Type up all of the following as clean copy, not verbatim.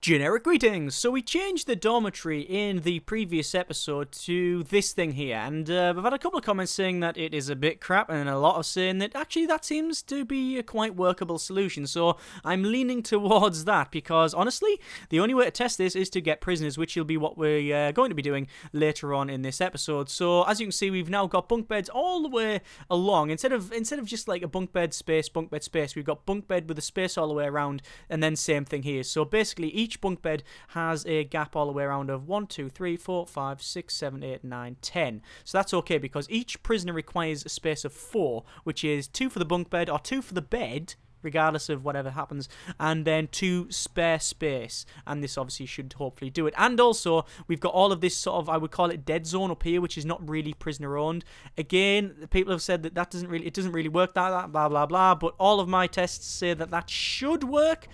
Generic greetings! So we changed the dormitory in the previous episode to this thing here, and we've had a couple of comments saying that it is a bit crap, and a lot of saying that actually that seems to be a quite workable solution. So I'm leaning towards that, because honestly, the only way to test this is to get prisoners, which will be what we're going to be doing later on in this episode. So as you can see, we've now got bunk beds all the way along. Instead of just like a bunk bed space, we've got bunk bed with a space all the way around, and then same thing here. So basically, each bunk bed has a gap all the way around of 1, 2, 3, 4, 5, 6, 7, 8, 9, 10. So that's okay, because each prisoner requires a space of 4, which is 2 for the bunk bed, or 2 for the bed, regardless of whatever happens, and then 2 spare space, and this obviously should hopefully do it. And also, we've got all of this sort of, I would call it dead zone up here, which is not really prisoner owned. Again, people have said that doesn't really work, that blah blah blah, but all of my tests say that should work.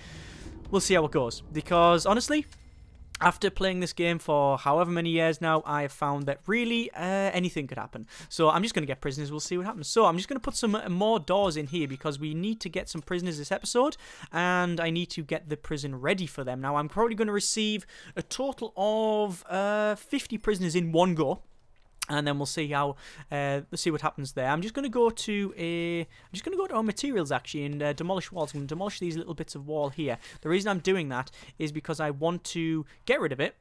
We'll see how it goes, because honestly, after playing this game for however many years now, I have found that really anything could happen. So I'm just going to get prisoners, we'll see what happens. So I'm just going to put some more doors in here, because we need to get some prisoners this episode, and I need to get the prison ready for them. Now I'm probably going to receive a total of 50 prisoners in one go. And then we'll see how, see what happens there. I'm just going to go to our materials actually and demolish walls. I'm going to demolish these little bits of wall here. The reason I'm doing that is because I want to get rid of it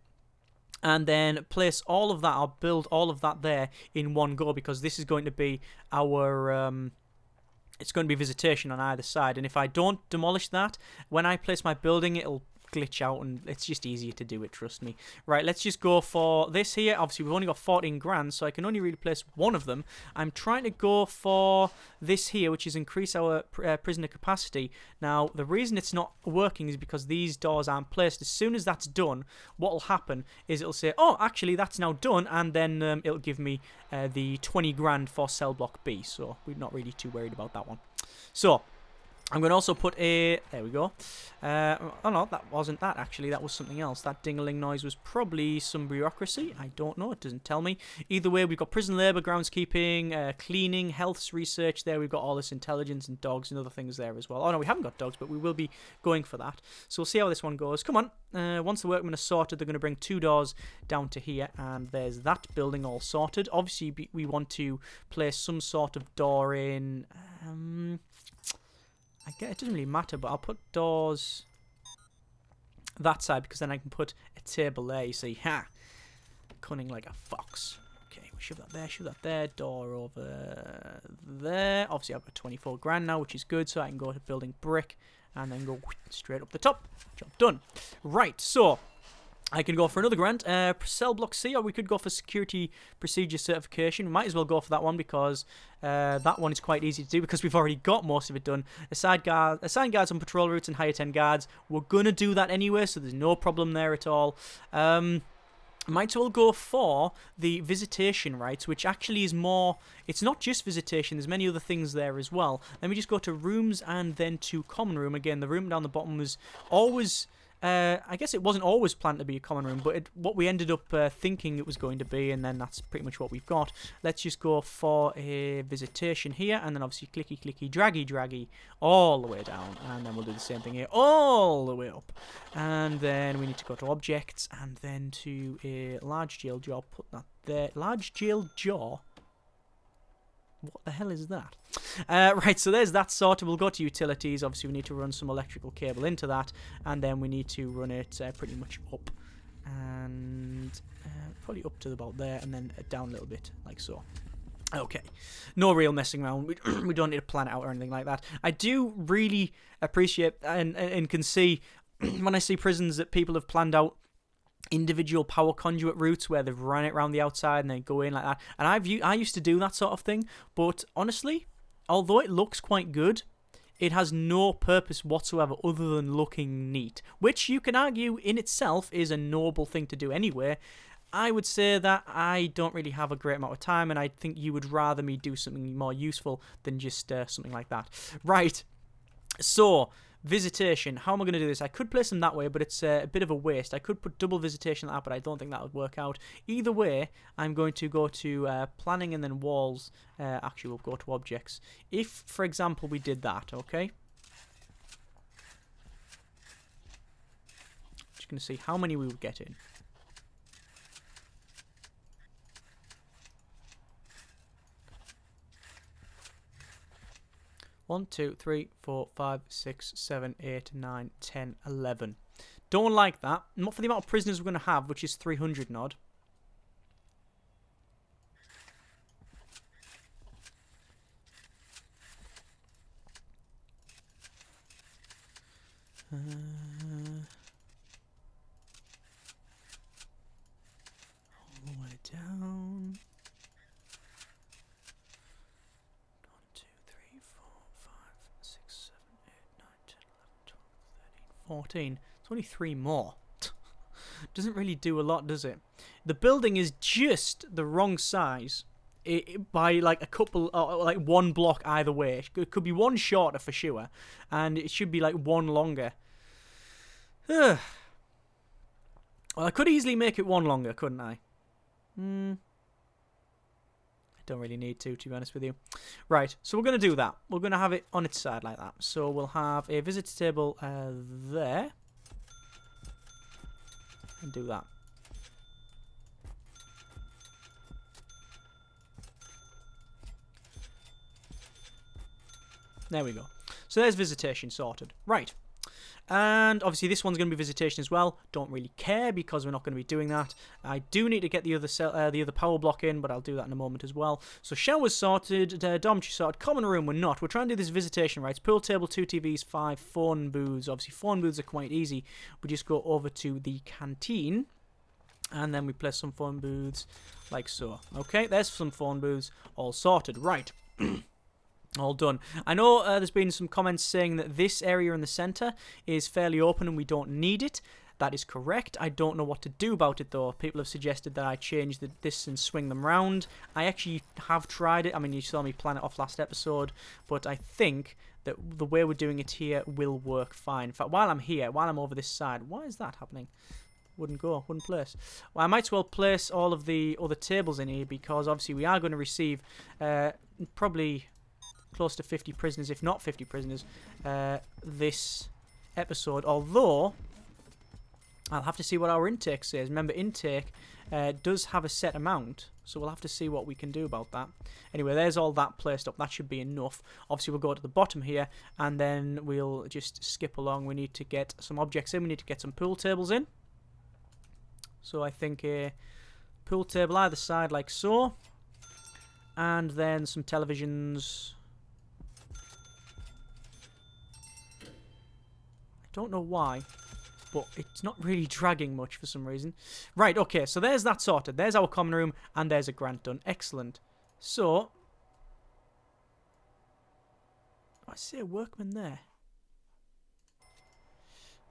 and then place all of that, I'll build all of that there in one go, because this is going to be our, it's going to be visitation on either side. And if I don't demolish that, when I place my building, it'll glitch out, and it's just easier to do it, trust me. Right, let's just go for this here. Obviously we've only got 14 grand, so I can only really place one of them. I'm trying to go for this here, which is increase our prisoner capacity. Now the reason it's not working is because these doors aren't placed. As soon as that's done, what will happen is it'll say, oh, actually that's now done, and then it'll give me the 20 grand for cell block B, so we're not really too worried about that one. So I'm going to also put a, there we go, oh no, that wasn't that actually, that was something else. That ding-a-ling noise was probably some bureaucracy, I don't know, it doesn't tell me. Either way, we've got prison labour, groundskeeping, cleaning, health research there, we've got all this intelligence and dogs and other things there as well. Oh no, we haven't got dogs, but we will be going for that. So we'll see how this one goes. Come on, once the workmen are sorted, they're going to bring 2 doors down to here, and there's that building all sorted. Obviously, we want to place some sort of door in, I guess it doesn't really matter, but I'll put doors that side, because then I can put a table there, you see. Ha! Cunning like a fox. Okay, we shove that there, door over there. Obviously I've got 24 grand now, which is good, so I can go to building brick and then go straight up the top. Job done. Right, so I can go for another grant, cell block C, or we could go for security procedure certification. We might as well go for that one, because that one is quite easy to do, because we've already got most of it done. Assign guards on patrol routes and hire 10 guards. We're going to do that anyway, so there's no problem there at all. Might as well go for the visitation rights, which actually is more, it's not just visitation, there's many other things there as well. Let me just go to rooms and then to common room. Again, the room down the bottom was always, I guess it wasn't always planned to be a common room, but what we ended up thinking it was going to be, and then that's pretty much what we've got. Let's just go for a visitation here, and then obviously clicky, clicky, draggy, all the way down, and then we'll do the same thing here, all the way up. And then we need to go to objects, and then to a large jail jaw, put that there. Large jail jaw? What the hell is that? Right, so there's that sorted. We'll go to utilities. Obviously, we need to run some electrical cable into that, and then we need to run it pretty much up, and probably up to about there, and then down a little bit, like so. Okay, no real messing around. We don't need to plan it out or anything like that. I do really appreciate and can see when I see prisons that people have planned out individual power conduit routes where they've run it around the outside and then go in like that. And I used to do that sort of thing, but honestly, although it looks quite good, it has no purpose whatsoever other than looking neat, which you can argue in itself is a noble thing to do anyway. I would say that I don't really have a great amount of time, and I think you would rather me do something more useful than just something like that. Right, so visitation, how am I going to do this? I could place them that way, but it's a bit of a waste. I could put double visitation like that, but I don't think that would work out. Either way, I'm going to go to planning and then walls. Actually, we'll go to objects. If, for example, we did that, okay? Just going to see how many we would get in. One, 2, 3, 4, 5, 6, 7, 8, 9, 10, 11. Don't like that. Not for the amount of prisoners we're going to have, which is 300 and odd. All the way down. 1, 2, 3, 4, 5, 6, 7, 8, 9, 10, 11, 12, 13, 14. It's only 3 more. Doesn't really do a lot, does it? The building is just the wrong size by like a couple, like 1 block either way. It could be 1 shorter for sure, and it should be like 1 longer. Well, I could easily make it 1 longer, couldn't I? I don't really need to be honest with you. Right, so we're going to do that. We're going to have it on its side like that. So we'll have a visitor table there. And do that. There we go. So there's visitation sorted. Right. And obviously this one's going to be visitation as well. Don't really care because we're not going to be doing that. I do need to get the other power block in, but I'll do that in a moment as well. So shower's sorted, dormitory sorted, common room we're not. We're trying to do this visitation rights. Pool table, 2 TVs, 5 phone booths. Obviously phone booths are quite easy. We just go over to the canteen. And then we place some phone booths like so. Okay, there's some phone booths all sorted. Right. All done. I know there's been some comments saying that this area in the centre is fairly open and we don't need it. That is correct. I don't know what to do about it though. People have suggested that I change this and swing them round. I actually have tried it. I mean, you saw me plan it off last episode, but I think that the way we're doing it here will work fine. In fact, while I'm here, while I'm over this side, why is that happening? Wouldn't place. Well, I might as well place all of the other tables in here because obviously we are going to receive probably close to 50 prisoners, if not 50 prisoners, this episode. Although, I'll have to see what our intake says. Remember, intake does have a set amount, so we'll have to see what we can do about that. Anyway, there's all that placed up. That should be enough. Obviously, we'll go to the bottom here, and then we'll just skip along. We need to get some objects in. We need to get some pool tables in. So I think a pool table either side like so. And then some televisions. I don't know why, but it's not really dragging much for some reason. Right, okay, so there's that sorted. There's our common room, and there's a grant done. Excellent. So, I see a workman there.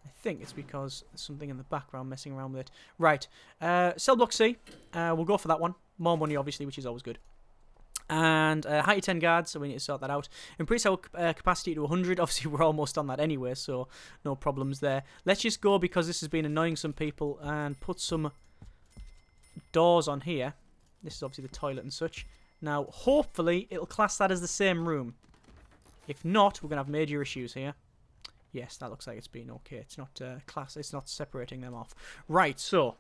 I think it's because there's something in the background messing around with it. Right, cell block C. We'll go for that one. More money, obviously, which is always good. And height of 10 guards, so we need to sort that out. Increase our capacity to 100. Obviously, we're almost on that anyway, so no problems there. Let's just go, because this has been annoying some people, and put some doors on here. This is obviously the toilet and such. Now, hopefully, it'll class that as the same room. If not, we're going to have major issues here. Yes, that looks like it's been okay. It's not it's not separating them off. Right, so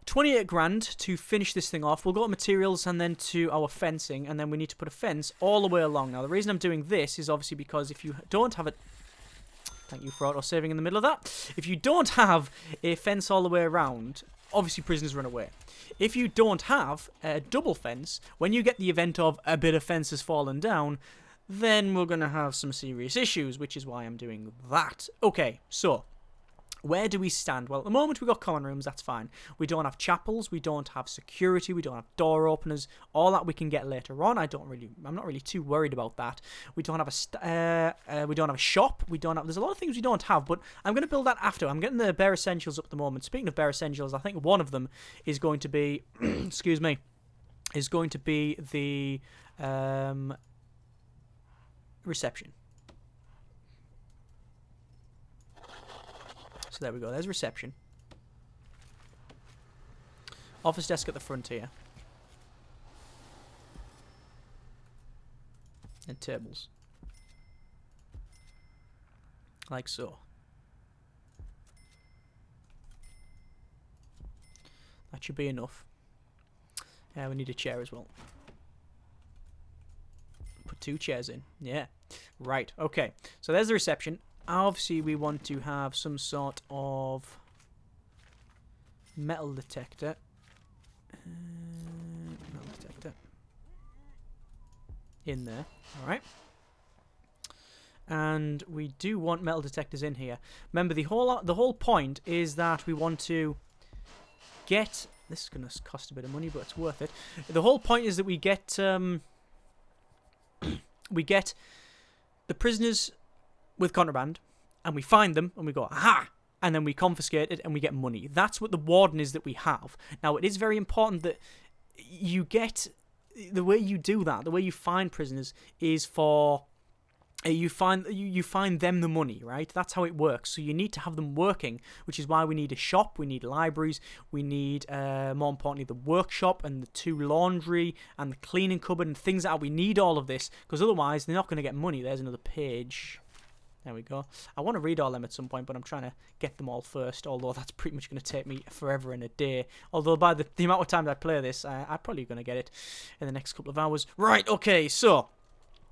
28 grand to finish this thing off. We'll go to materials and then to our fencing, and then we need to put a fence all the way along. Now, the reason I'm doing this is obviously because if you don't have it... Thank you for auto-saving in the middle of that. If you don't have a fence all the way around, obviously prisoners run away. If you don't have a double fence, when you get the event of a bit of fence has fallen down, then we're going to have some serious issues, which is why I'm doing that. Okay, so where do we stand? Well, at the moment we've got common rooms, that's fine. We don't have chapels, we don't have security, we don't have door openers. All that we can get later on. I'm not really too worried about that. We don't have a shop. There's a lot of things we don't have, but I'm going to build that after. I'm getting the bare essentials up at the moment. Speaking of bare essentials, I think one of them is going to be, excuse me, is going to be the reception. So there we go, there's reception. Office desk at the front here. And tables. Like so. That should be enough. We need a chair as well. Put 2 chairs in. Yeah. Right. Okay. So there's the reception. Obviously, we want to have some sort of metal detector. Metal detector. In there. Alright. And we do want metal detectors in here. Remember, the whole point is that we want to get... This is going to cost a bit of money, but it's worth it. The whole point is that we get... we get the prisoners with contraband, and we find them, and we go, aha! And then we confiscate it, and we get money. That's what the warden is that we have. Now, it is very important that you get... The way you do that, the way you find prisoners, is for... You find them the money, right? That's how it works. So you need to have them working, which is why we need a shop, we need libraries, we need, more importantly, the workshop and the 2 laundry and the cleaning cupboard and things like that. We need all of this, because otherwise they're not going to get money. There's another page. There we go. I want to read all them at some point, but I'm trying to get them all first, although that's pretty much going to take me forever and a day. Although by the amount of time that I play this, I'm probably going to get it in the next couple of hours. Right, okay, so...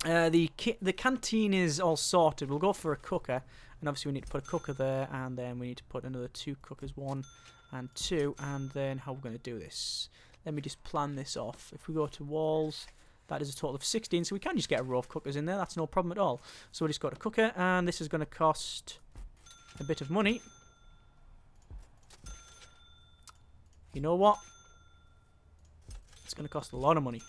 the canteen is all sorted. We'll go for a cooker, and obviously we need to put a cooker there, and then we need to put another 2 cookers, 1 and 2, and then how we're going to do this. Let me just plan this off. If we go to walls, that is a total of 16, so we can just get a row of cookers in there. That's no problem at all. So we'll just go to cooker, and this is going to cost a bit of money. You know what? It's going to cost a lot of money.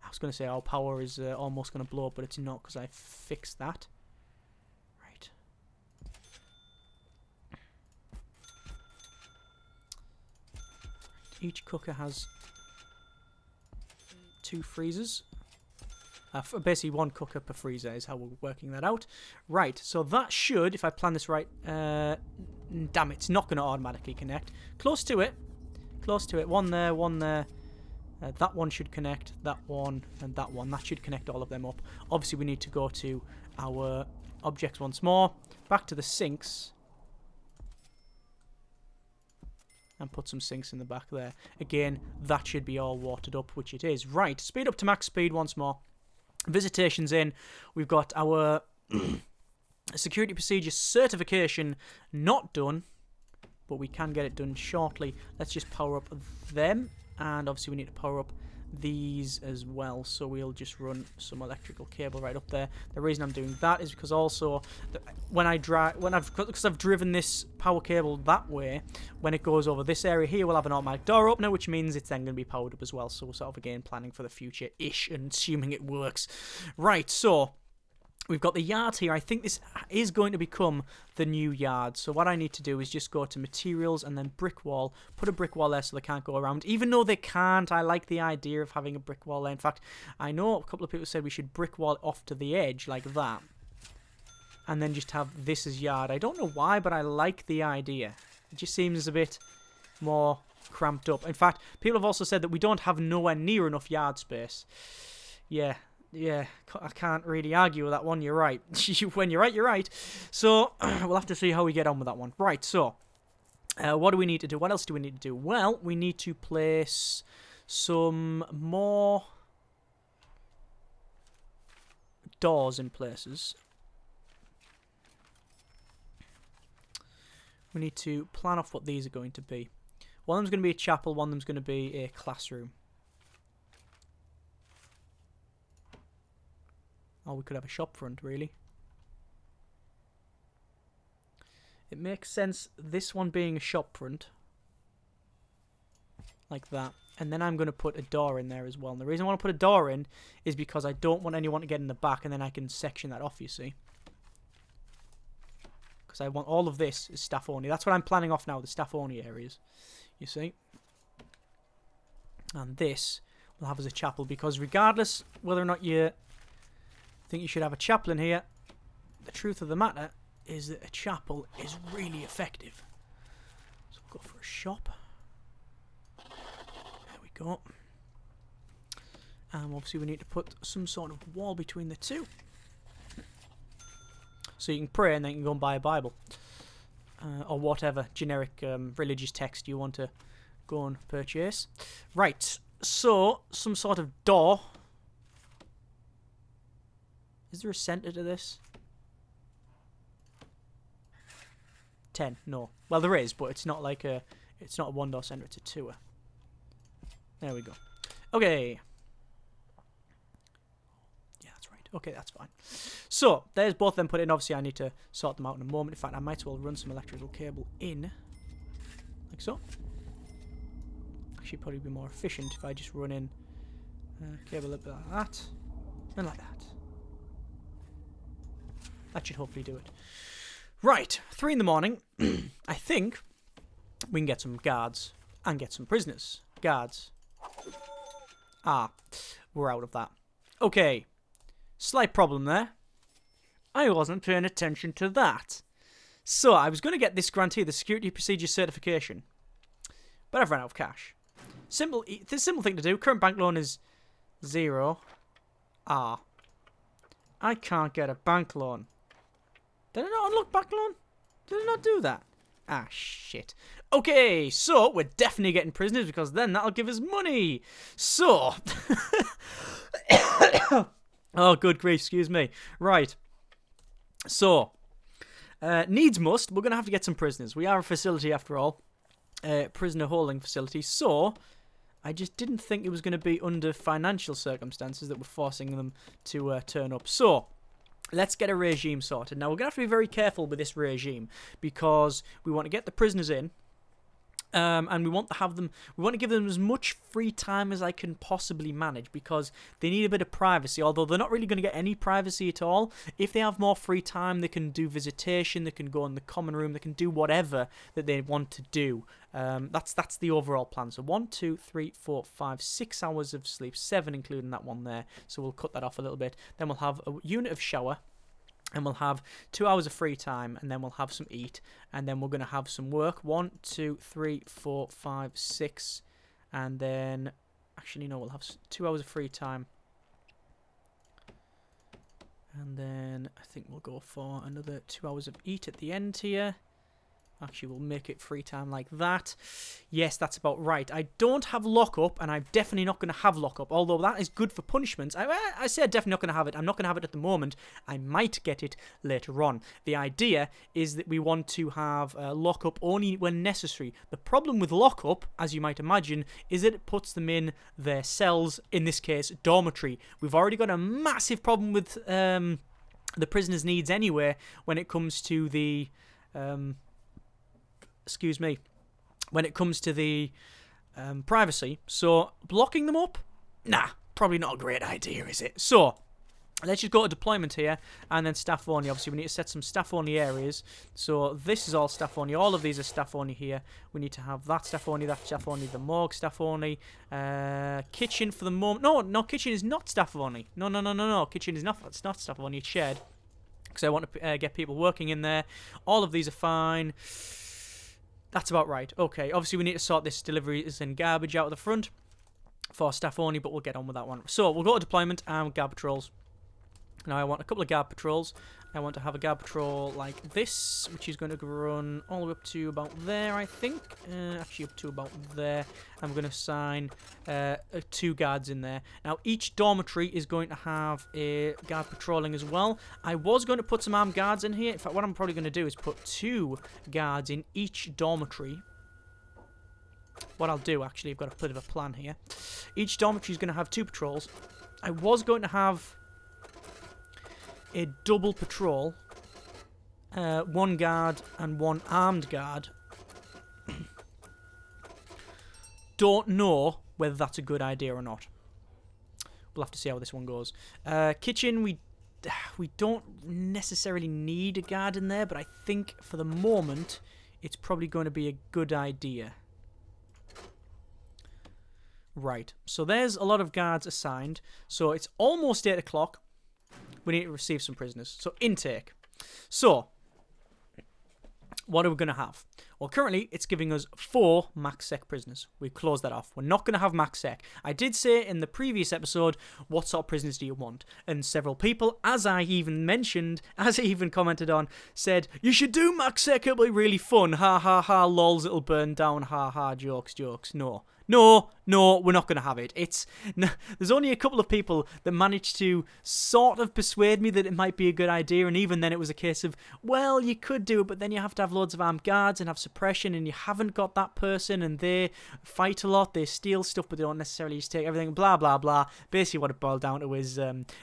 I was going to say our power is almost going to blow up, but it's not because I fixed that. Right. Each cooker has 2 freezers. Basically 1 cooker per freezer is how we're working that out. Right, so that should, if I plan this right... damn, it's not going to automatically connect. Close to it. Close to it. 1 there, 1 there. That one should connect, that one, and that one. That should connect all of them up. Obviously, we need to go to our objects once more. Back to the sinks. And put some sinks in the back there. Again, that should be all watered up, which it is. Right, speed up to max speed once more. Visitation's in. We've got our security procedure certification not done. But we can get it done shortly. Let's just power up them. And obviously we need to power up these as well, so we'll just run some electrical cable right up there. The reason I'm doing that is because also because I've driven this power cable that way, when it goes over this area here, we'll have an automatic door opener, which means it's then going to be powered up as well. So we're sort of again planning for the future-ish and assuming it works. Right, so we've got the yard here. I think this is going to become the new yard. So what I need to do is just go to materials and then brick wall. Put a brick wall there so they can't go around. Even though they can't, I like the idea of having a brick wall there. In fact, I know a couple of people said we should brick wall off to the edge like that. And then just have this as yard. I don't know why, but I like the idea. It just seems a bit more cramped up. In fact, people have also said that we don't have nowhere near enough yard space. Yeah, I can't really argue with that one. You're right. When you're right, you're right. So, we'll have to see how we get on with that one. Right, so, what do we need to do? What else do we need to do? Well, we need to place some more doors in places. We need to plan off what these are going to be. One of them's going to be a chapel, one of them's going to be a classroom. Or we could have a shop front, really. It makes sense, this one being a shop front. Like that. And then I'm going to put a door in there as well. And the reason I want to put a door in is because I don't want anyone to get in the back, and then I can section that off, you see. Because I want all of this is staff only. That's what I'm planning off now, the staff only areas. You see? And this we'll have as a chapel, because regardless whether or not you think you should have a chapel in here, the truth of the matter is that a chapel is really effective. So we'll go for a shop. There we go. And obviously we need to put some sort of wall between the two. So you can pray and then you can go and buy a Bible. or whatever generic religious text you want to go and purchase. Right, so some sort of door. Is there a center to this? 10, no. Well, there is, but it's not like it's not a one door center, it's a two. There we go. Okay. Yeah, that's right. Okay, that's fine. So, there's both of them put in. Obviously, I need to sort them out in a moment. In fact, I might as well run some electrical cable in. Like so. Actually, probably be more efficient if I just run in cable a bit like that. And like that. That should hopefully do it. Right, 3 in the morning. I think we can get some guards and get some prisoners. Guards. Ah, we're out of that. Okay, slight problem there. I wasn't paying attention to that. So, I was going to get this grantee, the Security Procedure Certification. But I've run out of cash. Simple thing to do. Current bank loan is 0. Ah. I can't get a bank loan. Did I not unlock bank loan? Did I not do that? Ah, shit. Okay, so we're definitely getting prisoners because then that'll give us money. So. Oh, good grief, excuse me. Right. So. Needs must, we're going to have to get some prisoners. We are a facility after all. Prisoner holding facility. So, I just didn't think it was going to be under financial circumstances that we're forcing them to turn up. So. Let's get a regime sorted. Now, we're going to have to be very careful with this regime because we want to get the prisoners in and we want to give them as much free time as I can possibly manage because they need a bit of privacy, although they're not really going to get any privacy at all. If they have more free time, they can do visitation, they can go in the common room, they can do whatever that they want to do. That's the overall plan. So 1, 2, 3, 4, 5, 6 hours of sleep, 7 including that one there. So we'll cut that off a little bit. Then we'll have a unit of shower. And we'll have 2 hours of free time, and then we'll have some eat, and then we're going to have some work. 1, 2, 3, 4, 5, 6, and then, actually no, we'll have 2 hours of free time. And then I think we'll go for another 2 hours of eat at the end here. Actually, we'll make it free time like that. Yes, that's about right. I don't have lockup, and I'm definitely not going to have lockup, although that is good for punishments. I said definitely not going to have it. I'm not going to have it at the moment. I might get it later on. The idea is that we want to have lockup only when necessary. The problem with lockup, as you might imagine, is that it puts them in their cells, in this case, dormitory. We've already got a massive problem with the prisoners' needs anyway when it comes to the... when it comes to the privacy. So, blocking them up? Nah, probably not a great idea, is it? So, let's just go to deployment here, and then staff only. Obviously, we need to set some staff only areas. So, this is all staff only. All of these are staff only here. We need to have that staff only, the morgue staff only. Kitchen for the moment. No, kitchen is not staff only. No. Kitchen is not, it's not staff only, it's shared. Because I want to get people working in there. All of these are fine. That's about right. Okay, obviously we need to sort this deliveries and garbage out of the front for staff only, but we'll get on with that one. So, we'll go to deployment and guard patrols. Now, I want a couple of guard patrols. I want to have a guard patrol like this, which is going to run all the way up to about there, I think. Actually, up to about there. I'm going to assign 2 guards in there. Now, each dormitory is going to have a guard patrolling as well. I was going to put some armed guards in here. In fact, what I'm probably going to do is put 2 guards in each dormitory. What I'll do, actually, I've got a bit of a plan here. Each dormitory is going to have 2 patrols. I was going to have a double patrol, 1 guard and 1 armed guard. Don't know whether that's a good idea or not. We'll have to see how this one goes. Kitchen, we don't necessarily need a guard in there, but I think for the moment it's probably going to be a good idea. Right, so there's a lot of guards assigned. So it's almost 8 o'clock. We need to receive some prisoners. So, intake. So, what are we going to have? Well, currently, it's giving us 4 max sec prisoners. We've closed that off. We're not going to have max sec. I did say in the previous episode, what sort of prisoners do you want? And several people, as I even mentioned, as I even commented on, said, you should do max sec, it'll be really fun. Ha ha ha, lols, it'll burn down. Ha ha, jokes, jokes. No, we're not going to have it. There's only a couple of people that managed to sort of persuade me that it might be a good idea, and even then it was a case of, well, you could do it, but then you have to have loads of armed guards and have suppression, and you haven't got that person, and they fight a lot, they steal stuff, but they don't necessarily just take everything, blah, blah, blah. Basically what it boiled down to is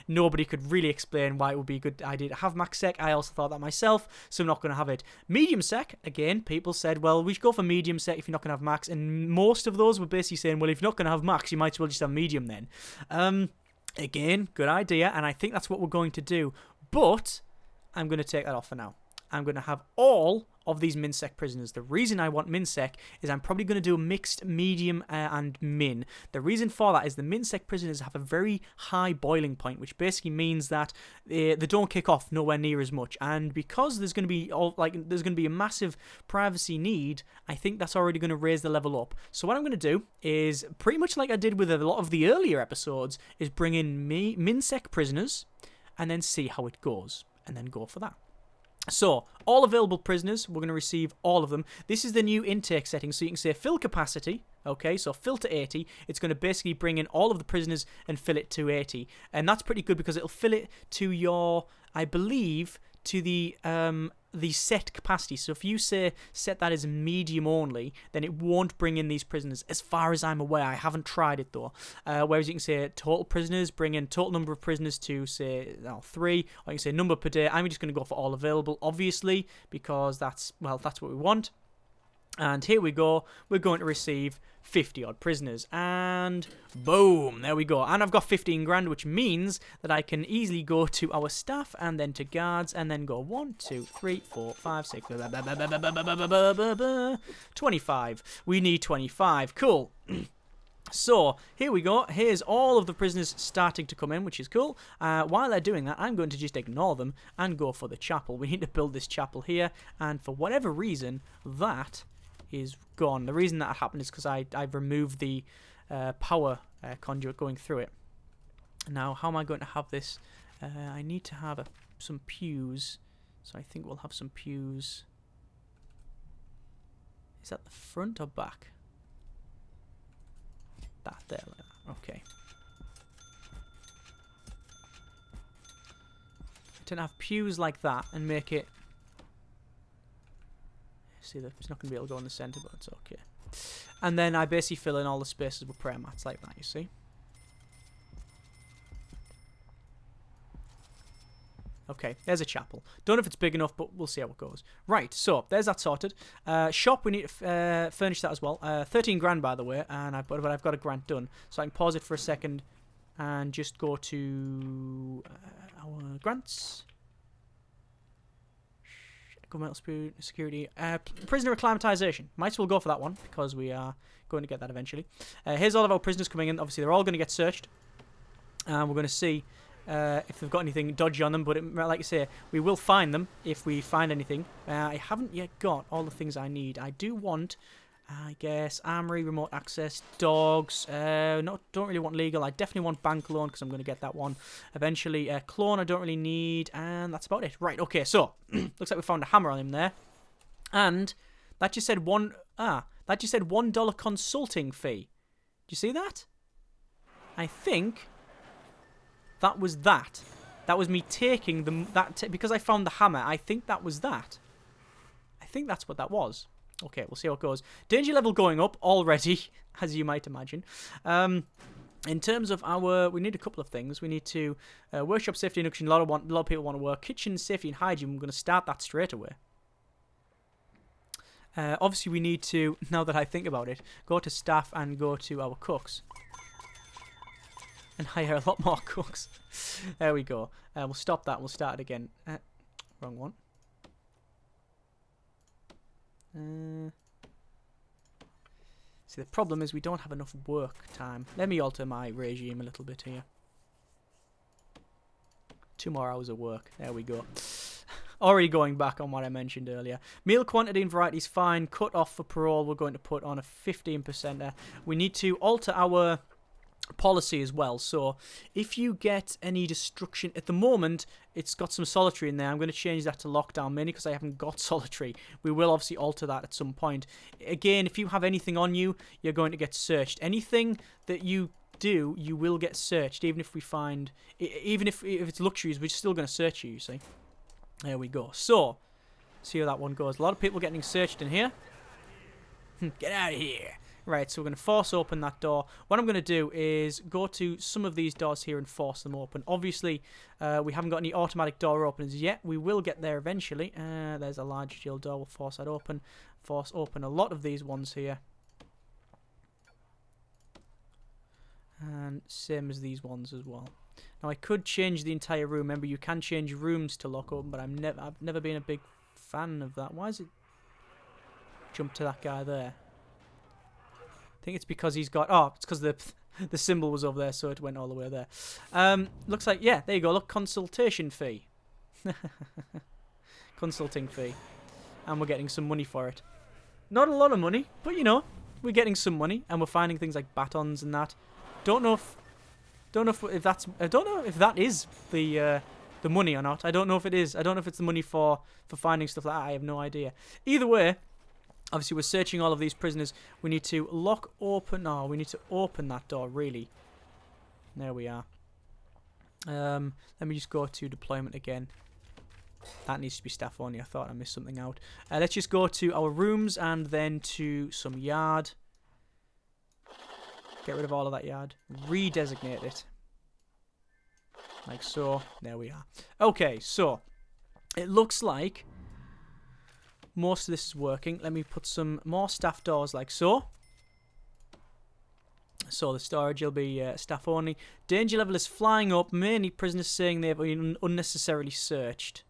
nobody could really explain why it would be a good idea to have max sec. I also thought that myself, so I'm not going to have it. Medium sec, again, people said, well, we should go for medium sec if you're not going to have max, and most of those were basically saying, well, if you're not going to have max, you might as well just have medium then. Again, good idea, and I think that's what we're going to do, but I'm going to take that off for now. I'm going to have all of these min-sec prisoners. The reason I want min-sec is I'm probably going to do a mixed medium and min. The reason for that is the min-sec prisoners have a very high boiling point, which basically means that they don't kick off nowhere near as much. And because there's going to be a massive privacy need, I think that's already going to raise the level up. So what I'm going to do is pretty much like I did with a lot of the earlier episodes, is bring in min-sec prisoners and then see how it goes, and then go for that. So, all available prisoners, we're going to receive all of them. This is the new intake setting, so you can say fill capacity, okay, so fill to 80. It's going to basically bring in all of the prisoners and fill it to 80. And that's pretty good because it'll fill it to your, I believe, to the set capacity. So if you say set that as medium only, then it won't bring in these prisoners, as far as I'm aware. I haven't tried it though. Whereas you can say total prisoners, bring in total number of prisoners to say 3, or you can say number per day. I'm just going to go for all available, obviously, because that's what we want. And here we go. We're going to receive 50 odd prisoners, and boom, there we go. And I've got 15 grand, which means that I can easily go to our staff and then to guards and then go 1, 2, 3, 4, 5, 6, 25. We need 25. Cool. So, here we go. Here's all of the prisoners starting to come in, which is cool. While they're doing that, I'm going to just ignore them and go for the chapel. We need to build this chapel here, and for whatever reason, that is gone. The reason that happened is because I've removed the power conduit going through it. Now, how am I going to have this? I need to have some pews, so I think we'll have some pews. Is that the front or back? That there, like that. Okay. To have pews like that and make it. See, it's not going to be able to go in the centre, but it's okay. And then I basically fill in all the spaces with prayer mats like that, you see. Okay, there's a chapel. Don't know if it's big enough, but we'll see how it goes. Right, so there's that sorted. Shop, we need to furnish that as well. 13 grand, by the way, and I've got a grant done. So I can pause it for a second and just go to our grants. Governmental security. Prisoner acclimatization. Might as well go for that one, because we are going to get that eventually. Here's all of our prisoners coming in. Obviously, they're all going to get searched. And we're going to see if they've got anything dodgy on them. But like I say, we will find them if we find anything. I haven't yet got all the things I need. I do want, I guess, armory, remote access, dogs. Don't really want legal. I definitely want bank loan, because I'm going to get that one eventually. Clone I don't really need, and that's about it. Right, okay, so looks like we found a hammer on him there, and that just said $1 consulting fee. Do you see that? I think that was that. That was me taking because I found the hammer. I think that was that. I think that's what that was. Okay, we'll see how it goes. Danger level going up already, as you might imagine. In terms of we need a couple of things. We need to workshop safety induction. A lot of people want to work. Kitchen safety and hygiene. We're going to start that straight away. Obviously, we need to, now that I think about it, go to staff and go to our cooks. And hire a lot more cooks. There we go. We'll stop that. We'll start it again. Wrong one. See, the problem is we don't have enough work time. Let me alter my regime a little bit here. 2 more hours of work. There we go. Already going back on what I mentioned earlier. Meal quantity and variety is fine. Cut off for parole, we're going to put on a 15%. We need to alter our policy as well. So if you get any destruction at the moment, it's got some solitary in there. I'm going to change that to lockdown mainly because I haven't got solitary. We will obviously alter that at some point. Again, if you have anything on you, you're going to get searched. Anything that you do, you will get searched. Even if we find, even if it's luxuries, we're still going to search you see. There we go. So see how that one goes. A lot of people getting searched in here. Get out of here. Right, so we're going to force open that door. What I'm going to do is go to some of these doors here and force them open. Obviously, we haven't got any automatic door openers yet. We will get there eventually. There's a large steel door. We'll force that open. Force open a lot of these ones here. And same as these ones as well. Now, I could change the entire room. Remember, you can change rooms to lock open, but I've never been a big fan of that. Why is it jump to that guy there? I think it's because he's got... Oh, it's because the symbol was over there, so it went all the way there. Looks like... Yeah, there you go. Look, consultation fee. Consulting fee. And we're getting some money for it. Not a lot of money, but, you know, we're getting some money. And we're finding things like batons and that. Don't know if that's... I don't know if that is the money or not. I don't know if it is. I don't know if it's the money for finding stuff like that. I have no idea. Either way... Obviously, we're searching all of these prisoners. We need to lock open... No, we need to open that door, really. There we are. Let me just go to deployment again. That needs to be staff only. I thought I missed something out. Let's just go to our rooms and then to some yard. Get rid of all of that yard. Redesignate it. Like so. There we are. Okay, so it looks like... most of this is working. Let me put some more staff doors like so. So the storage will be staff only. Danger level is flying up. Mainly prisoners saying they've been unnecessarily searched.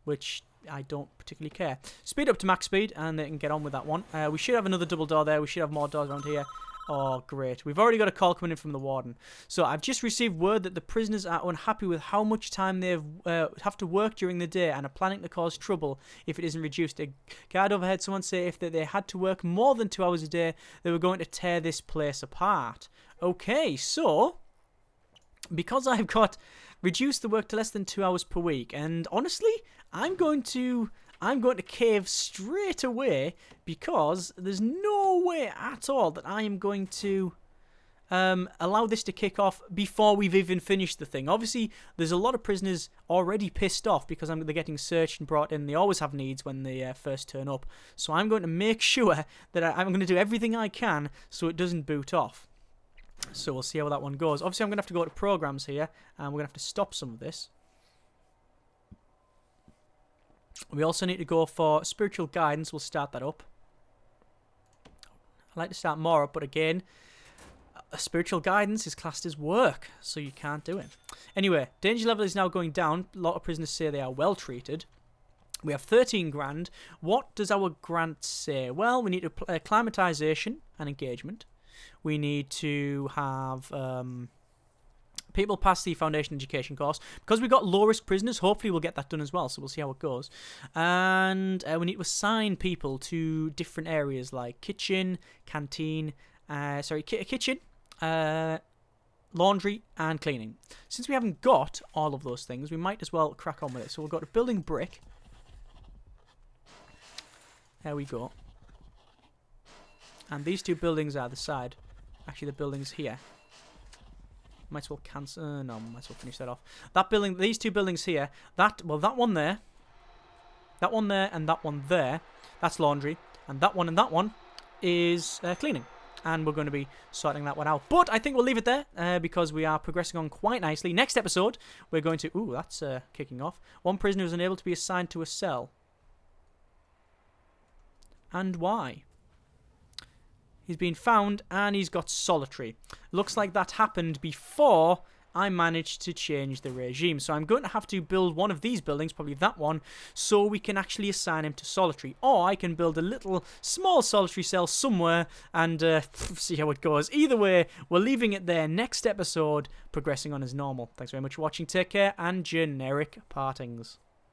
Which I don't particularly care. Speed up to max speed and they can get on with that one. We should have another double door there. We should have more doors around here. Oh, great. We've already got a call coming in from the warden. So I've just received word that the prisoners are unhappy with how much time they have to work during the day and are planning to cause trouble if it isn't reduced. A guard overheard someone say if they had to work more than 2 hours a day, they were going to tear this place apart. Okay, so because I've got reduced the work to less than 2 hours per week, and honestly, I'm going to cave straight away because there's no way at all that I am going to allow this to kick off before we've even finished the thing. Obviously, there's a lot of prisoners already pissed off because they're getting searched and brought in. They always have needs when they first turn up. So I'm going to make sure that I'm going to do everything I can so it doesn't boot off. So we'll see how that one goes. Obviously, I'm going to have to go to programs here and we're going to have to stop some of this. We also need to go for spiritual guidance. We'll start that up. I like to start more up, but again, spiritual guidance is classed as work, so you can't do it. Anyway, danger level is now going down. A lot of prisoners say they are well treated. We have 13 grand. What does our grant say? Well, we need to acclimatization and engagement. We need to have... people pass the foundation education course. Because we've got low-risk prisoners, hopefully we'll get that done as well, so we'll see how it goes. And we need to assign people to different areas like kitchen, canteen, kitchen, laundry, and cleaning. Since we haven't got all of those things, we might as well crack on with it. So we'll go to building brick. There we go. And these two buildings are the side. Actually, the building's here. Might as well cancel. No, might as well finish that off. That building, these two buildings here. That one there, that one there, and that one there. That's laundry, and that one is cleaning. And we're going to be sorting that one out. But I think we'll leave it there because we are progressing on quite nicely. Next episode, we're going to. Ooh, that's kicking off. One prisoner is unable to be assigned to a cell. And why? He's been found and he's got solitary. Looks like that happened before I managed to change the regime. So I'm going to have to build one of these buildings, probably that one, so we can actually assign him to solitary. Or I can build a little small solitary cell somewhere and see how it goes. Either way, we're leaving it there. Next episode, progressing on as normal. Thanks very much for watching. Take care and generic partings.